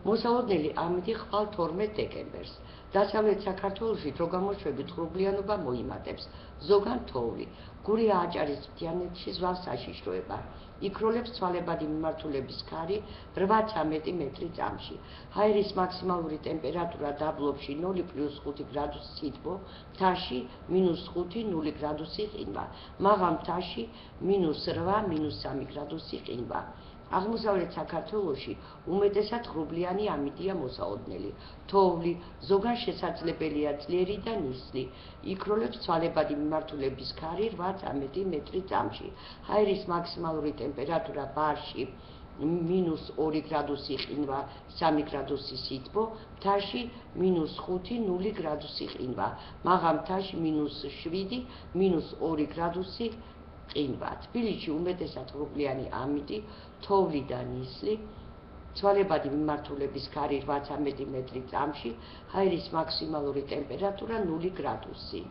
მოსალოდნელი ამინდი ხვალ 12 დეკემბერს. დასავლეთ საქართველოში დროგამოშვებით ღრუბლიანობა მოიმატებს, ზოგან თოვლი. გური ააჭარის მთიანეთში ზვავს საშიშროება. იქროლებს ცვალებადი მიმართულების ქარი 8-13 მეტრი წამში. ჰაერის მაქსიმალური ტემპერატურა დაბლობში 0+5 გრადუსი სითბო, მთაში -5-0 გრადუსი ყინვა, მაღალ მთაში -8-3 გრადუსი ყინვა. აღმოსავლეთ საქართველოში უმეტესად ღრუბლიანი ამინდია მოსალოდნელი. თოვლი, ზოგან შესაძლებელია ძლიერი და ნისლი. იქროლებს ცვალებადი მიმართულების ქარი 8-13 მეტრი წამში. ჰაერის მაქსიმალური ტემპერატურა ბარში -2 გრადუსი ყინვა, 3 გრადუსი სითბო, მთაში -5-0 გრადუსი ყინვა, მაღალ მთაში -7-2 გრადუსი ყინვა. თბილისში უმეტესად ღრუბლიანი ამინდი, თოვლი და ნისლი, ცვალებადი მიმართულების ქარი 8-13 მეტრი წამში, ჰაერის მაქსიმალური ტემპერატურა 0 გრადუსი.